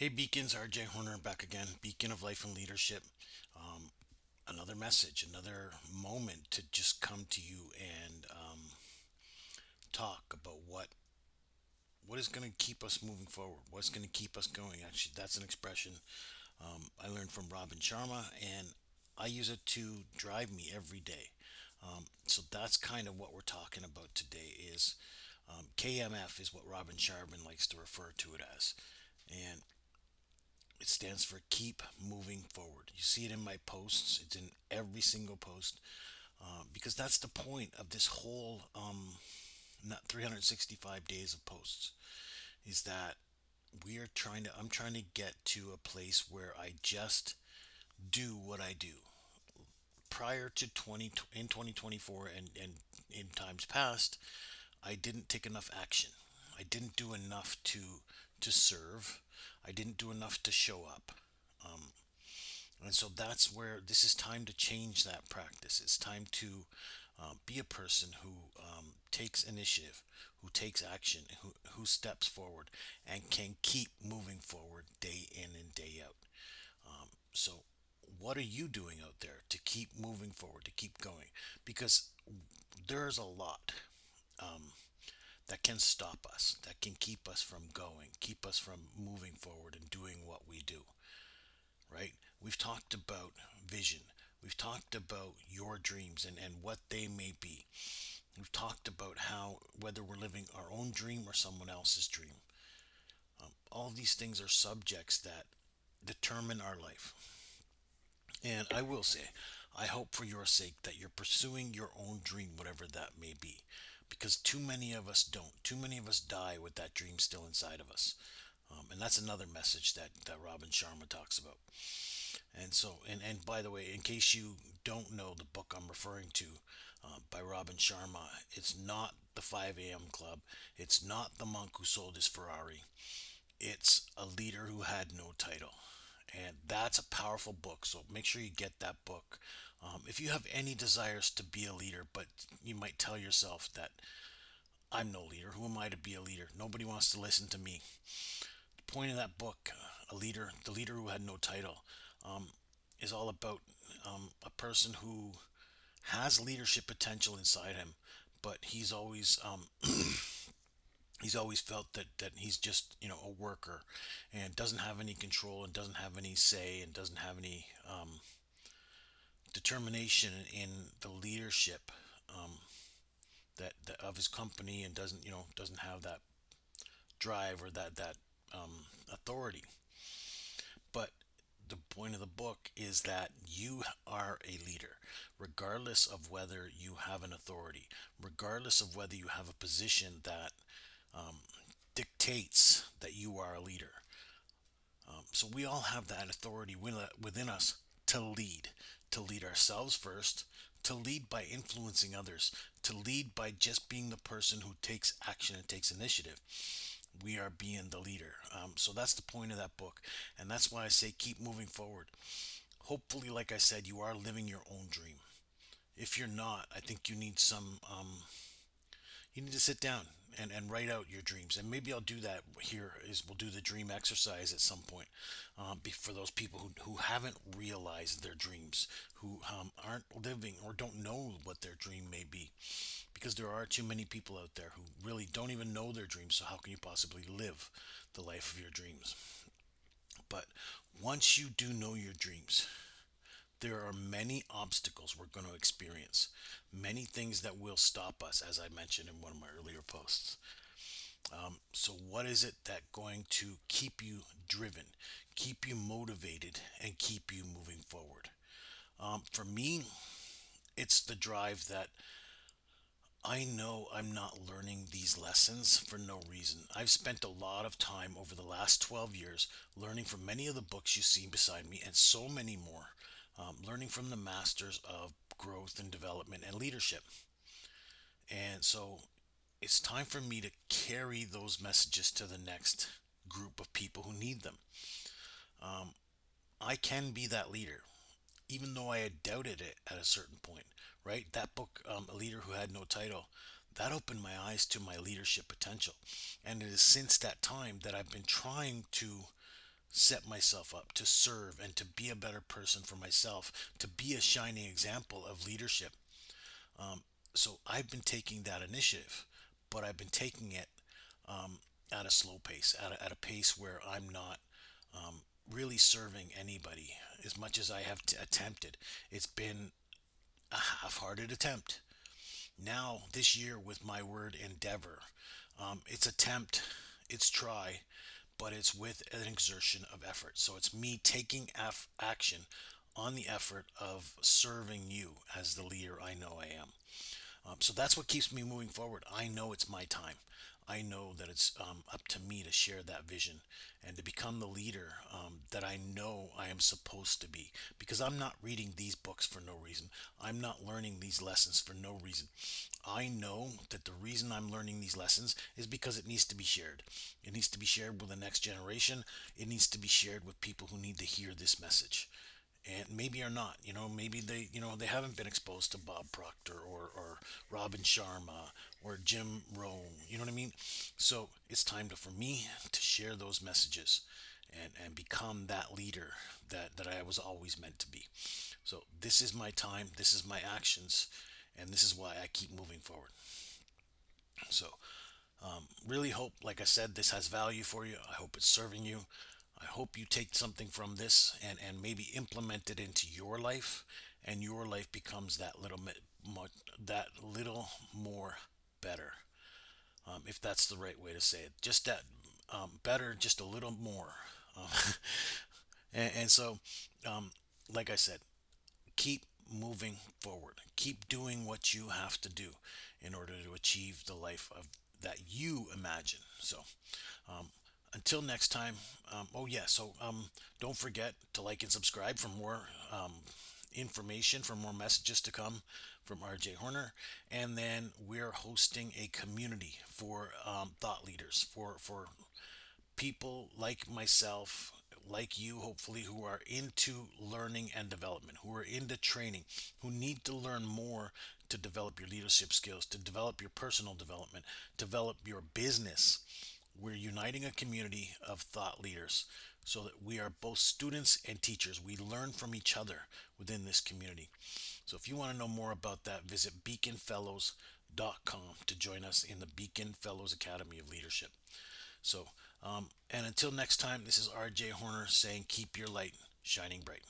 Hey Beacons, RJ Horner back again. Beacon of Life and Leadership. Um, another message, another moment to just come to you and talk about what is going to keep us moving forward. What's going to keep us going? Actually, that's an expression I learned from Robin Sharma, and I use it to drive me every day. So that's kind of what we're talking about today. Is KMF is what Robin Sharma likes to refer to it as, and it stands for keep moving forward. You see it in my posts. It's in every single post because that's the point of this whole not 365 days of posts is that I'm trying to get to a place where I just do what I do. Prior to 2024 and in times past, I didn't take enough action. I didn't do enough to serve. I didn't do enough to show up. And so that's where this is time to change that practice. It's time to be a person who takes initiative, who takes action, who steps forward, and can keep moving forward day in and day out. So, what are you doing out there to keep moving forward, to keep going? Because there's a lot that can stop us, that can keep us from going, keep us from moving forward and doing what we do, right? We've talked about vision. We've talked about your dreams and what they may be. We've talked about how, whether we're living our own dream or someone else's dream, all of these things are subjects that determine our life. And I will say, I hope for your sake that you're pursuing your own dream, whatever that may be. Because too many of us don't. Too many of us die with that dream still inside of us. And that's another message that Robin Sharma talks about. And so, and by the way, in case you don't know the book I'm referring to by Robin Sharma, it's not the 5 a.m. Club. It's not the monk who sold his Ferrari. It's a leader who had no title. And that's a powerful book. So make sure you get that book. If you have any desires to be a leader, but you might tell yourself that I'm no leader. Who am I to be a leader? Nobody wants to listen to me. The point of that book, a leader, the leader who had no title, um, is all about a person who has leadership potential inside him, but he's always felt that he's just a worker and doesn't have any control and doesn't have any say and doesn't have any determination in the leadership that of his company and doesn't have that drive or that authority. But the point of the book is that you are a leader, regardless of whether you have an authority, regardless of whether you have a position that dictates that you are a leader. So we all have that authority within us to lead ourselves first, to lead by influencing others, to lead by just being the person who takes action and takes initiative. We are being the leader. So that's the point of that book. And that's why I say keep moving forward. Hopefully, like I said, you are living your own dream. If you're not, I think you need to sit down and write out your dreams. And maybe I'll do that here is we'll do the dream exercise at some point for those people who haven't realized their dreams, who aren't living or don't know what their dream may be. Because there are too many people out there who really don't even know their dreams. So how can you possibly live the life of your dreams? But once you do know your dreams, there are many obstacles we're going to experience, many things that will stop us, as I mentioned in one of my earlier posts. So, what is it that going to keep you driven, keep you motivated, and keep you moving forward? For me, it's the drive that I know I'm not learning these lessons for no reason. I've spent a lot of time over the last 12 years learning from many of the books you see beside me and so many more, learning from the masters of growth and development and leadership. And so it's time for me to carry those messages to the next group of people who need them. I can be that leader, even though I had doubted it at a certain point, right? That book, A Leader Who Had No Title, that opened my eyes to my leadership potential. And it is since that time that I've been trying to set myself up to serve and to be a better person for myself, to be a shining example of leadership. So I've been taking that initiative, but I've been taking it at a slow pace, at a pace where I'm not really serving anybody as much as I have attempted. It's been a half-hearted attempt. Now, this year, with my word endeavor, it's attempt, it's try, but it's with an exertion of effort. So it's me taking action on the effort of serving you as the leader I know I am. So that's what keeps me moving forward. I know it's my time. I know that it's up to me to share that vision and to become the leader that I know I am supposed to be. Because I'm not reading these books for no reason. I'm not learning these lessons for no reason. I know that the reason I'm learning these lessons is because it needs to be shared. It needs to be shared with the next generation. It needs to be shared with people who need to hear this message, and maybe are not. Maybe they haven't been exposed to Bob Proctor or Robin Sharma or Jim Rohn. You know what I mean? So it's time for me to share those messages and become that leader that I was always meant to be. So this is my time, this is my actions, and this is why I keep moving forward. So really hope, like I said, this has value for you. I hope it's serving you. I hope you take something from this and maybe implement it into your life, and your life becomes that little more better, if that's the right way to say it. Just that better, just a little more. Um, and so, um, like I said, keep moving forward. Keep doing what you have to do in order to achieve the life of that you imagine. So, um, until next time. Oh yeah, so don't forget to like and subscribe for more information, for more messages to come from RJ Horner. And then we're hosting a community for thought leaders, for people like myself, like you, hopefully, who are into learning and development, who are into training, who need to learn more to develop your leadership skills, to develop your personal development, develop your business. We're uniting a community of thought leaders so that we are both students and teachers. We learn from each other within this community. So if you want to know more about that, visit beaconfellows.com to join us in the Beacon Fellows Academy of Leadership. So, and until next time, this is RJ Horner saying, keep your light shining bright.